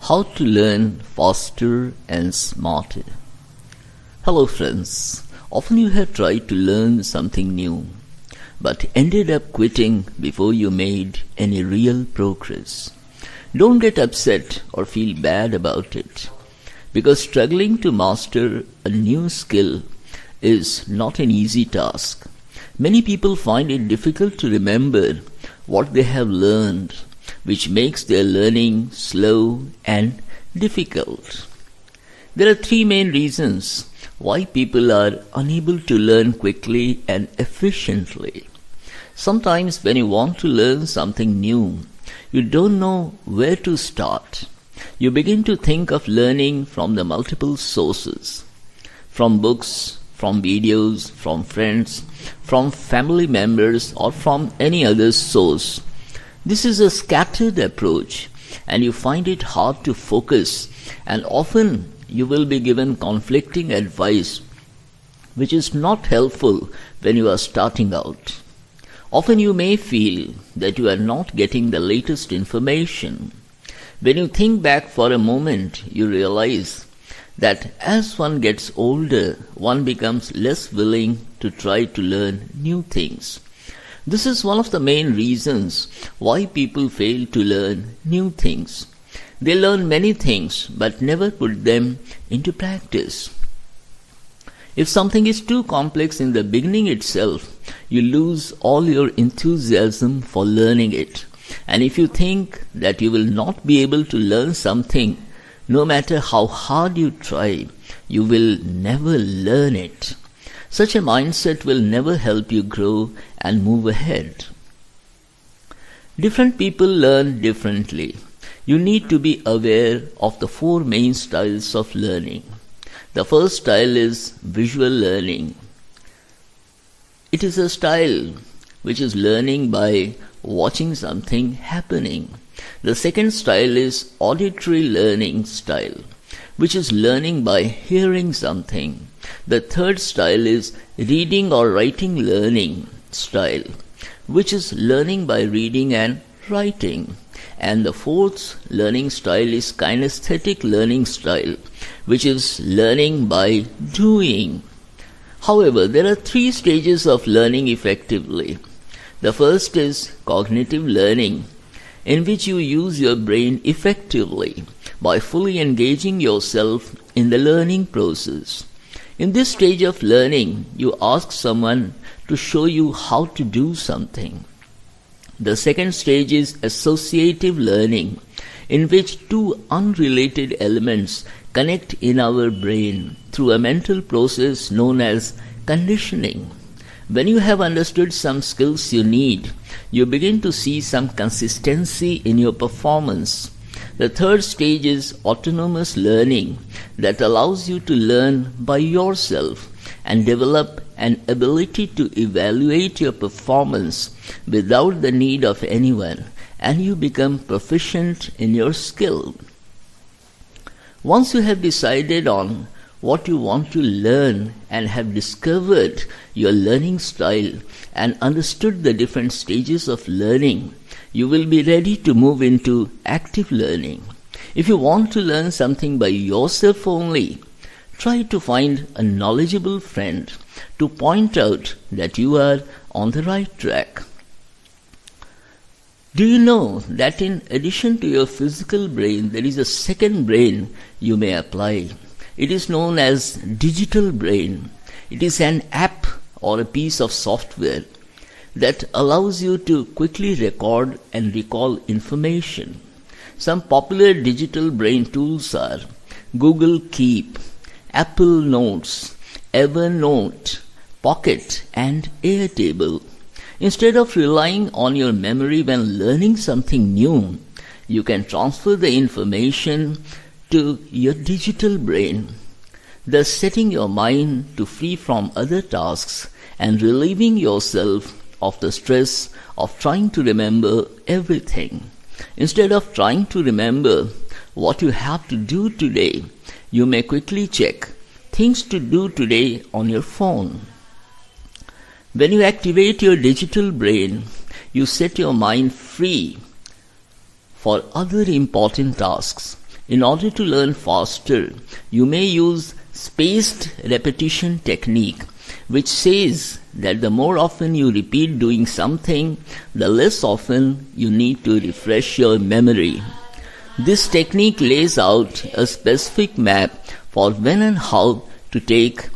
How to learn faster and smarter. Hello friends, often you have tried to learn something new, but ended up quitting before you made any real progress. Don't get upset or feel bad about it, because struggling to master a new skill is not an easy task. Many people find it difficult to remember what they have learned, which makes their learning slow and difficult. There are three main reasons why people are unable to learn quickly and efficiently. Sometimes when you want to learn something new, you don't know where to start. You begin to think of learning from the multiple sources, from books, from videos, from friends, from family members, or from any other source. This is a scattered approach, and you find it hard to focus, and often you will be given conflicting advice, which is not helpful when you are starting out. Often you may feel that you are not getting the latest information. When you think back for a moment, you realize that as one gets older, one becomes less willing to try to learn new things. This is one of the main reasons why people fail to learn new things. They learn many things but never put them into practice. If something is too complex in the beginning itself, you lose all your enthusiasm for learning it. And if you think that you will not be able to learn something, no matter how hard you try, you will never learn it. Such a mindset will never help you grow and move ahead. Different people learn differently. You need to be aware of the four main styles of learning. The first style is visual learning. It is a style which is learning by watching something happening. The second style is auditory learning style, which is learning by hearing something. The third style is reading or writing learning style, which is learning by reading and writing. And the fourth learning style is kinesthetic learning style, which is learning by doing. However, there are three stages of learning effectively. The first is cognitive learning, in which you use your brain effectively by fully engaging yourself in the learning process. In this stage of learning, you ask someone to show you how to do something. The second stage is associative learning, in which two unrelated elements connect in our brain through a mental process known as conditioning. When you have understood some skills you need, you begin to see some consistency in your performance. The third stage is autonomous learning that allows you to learn by yourself and develop an ability to evaluate your performance without the need of anyone, and you become proficient in your skill. Once you have decided on what you want to learn and have discovered your learning style and understood the different stages of learning, you will be ready to move into active learning. If you want to learn something by yourself only, try to find a knowledgeable friend to point out that you are on the right track. Do you know that in addition to your physical brain, there is a second brain you may apply? It is known as digital brain. It is an app or a piece of software that allows you to quickly record and recall information. Some popular digital brain tools are Google Keep, Apple Notes, Evernote, Pocket, and Airtable. Instead of relying on your memory when learning something new, you can transfer the information to your digital brain, thus setting your mind to free from other tasks and relieving yourself of the stress of trying to remember everything. Instead of trying to remember what you have to do today, you may quickly check things to do today on your phone. When you activate your digital brain, you set your mind free for other important tasks In order to learn faster, you may use spaced repetition technique, which says that the more often you repeat doing something, the less often you need to refresh your memory. This technique lays out a specific map for when and how to take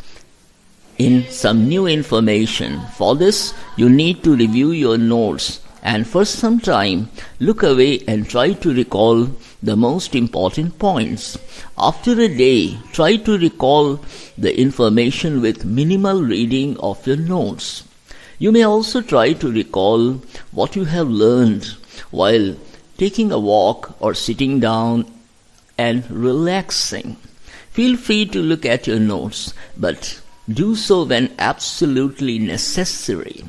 in some new information. For this, you need to review your notes and for some time look away and try to recall the most important points. After a day, try to recall the information with minimal reading of your notes. You may also try to recall what you have learned while taking a walk or sitting down and relaxing. Feel free to look at your notes, but do so when absolutely necessary.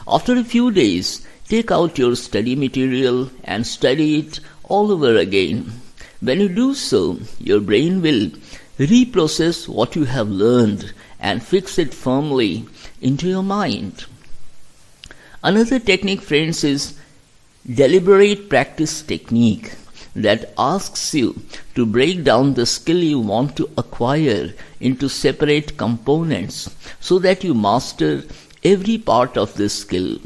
After a few days, take out your study material and study it all over again. When you do so, your brain will reprocess what you have learned and fix it firmly into your mind. Another technique, friends, is deliberate practice technique that asks you to break down the skill you want to acquire into separate components so that you master every part of the skill.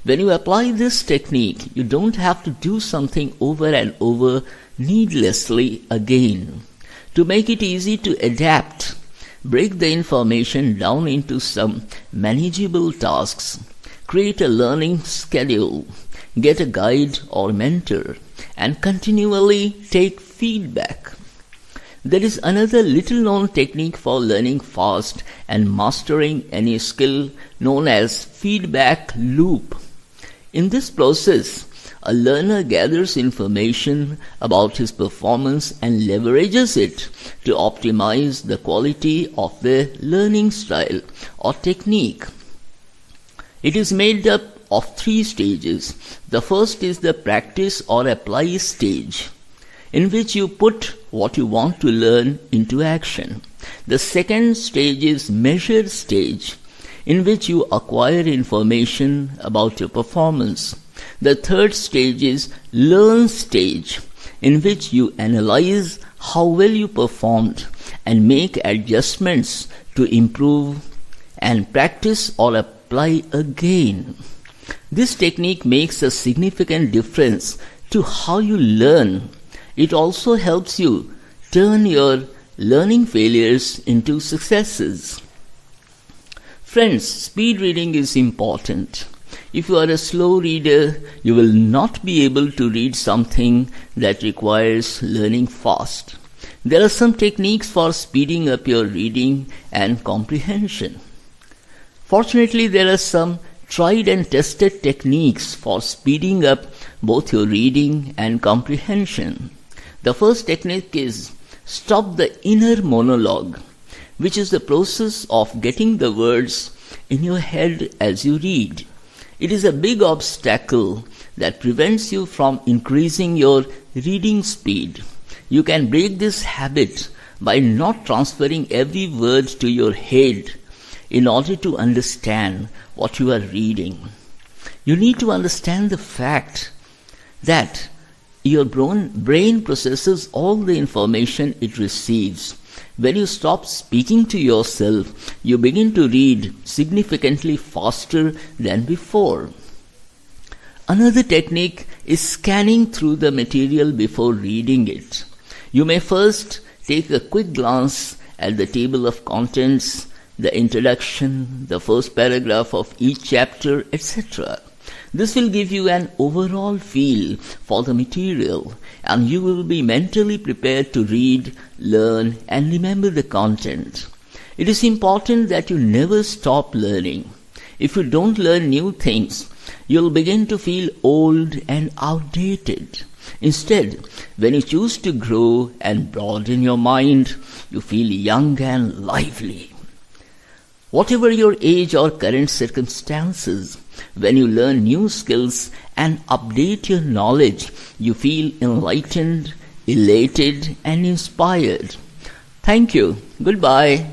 When you apply this technique, you don't have to do something over and over needlessly again. To make it easy to adapt, break the information down into some manageable tasks. Create a learning schedule. Get a guide or mentor and continually take feedback. There is another little-known technique for learning fast and mastering any skill known as feedback loop. In this process, a learner gathers information about his performance and leverages it to optimize the quality of their learning style or technique. It is made up of 3 stages. The first is the practice or apply stage, in which you put what you want to learn into action. The second stage is measure stage, in which you acquire information about your performance. The third stage is learn stage, in which you analyze how well you performed and make adjustments to improve and practice or apply again. This technique makes a significant difference to how you learn. It also helps you turn your learning failures into successes. Friends, speed reading is important. If you are a slow reader, you will not be able to read something that requires learning fast. There are some techniques for speeding up your reading and comprehension. Fortunately, there are some tried and tested techniques for speeding up both your reading and comprehension. The first technique is stop the inner monologue, which is the process of getting the words in your head as you read. It is a big obstacle that prevents you from increasing your reading speed. You can break this habit by not transferring every word to your head in order to understand what you are reading. You need to understand the fact that your brain processes all the information it receives. When you stop speaking to yourself, you begin to read significantly faster than before. Another technique is scanning through the material before reading it. You may first take a quick glance at the table of contents, the introduction, the first paragraph of each chapter, etc. This will give you an overall feel for the material, and you will be mentally prepared to read, learn, and remember the content. It is important that you never stop learning. If you don't learn new things, you'll begin to feel old and outdated. Instead, when you choose to grow and broaden your mind, you feel young and lively. Whatever your age or current circumstances, when you learn new skills and update your knowledge, you feel enlightened, elated, and inspired. Thank you. Goodbye.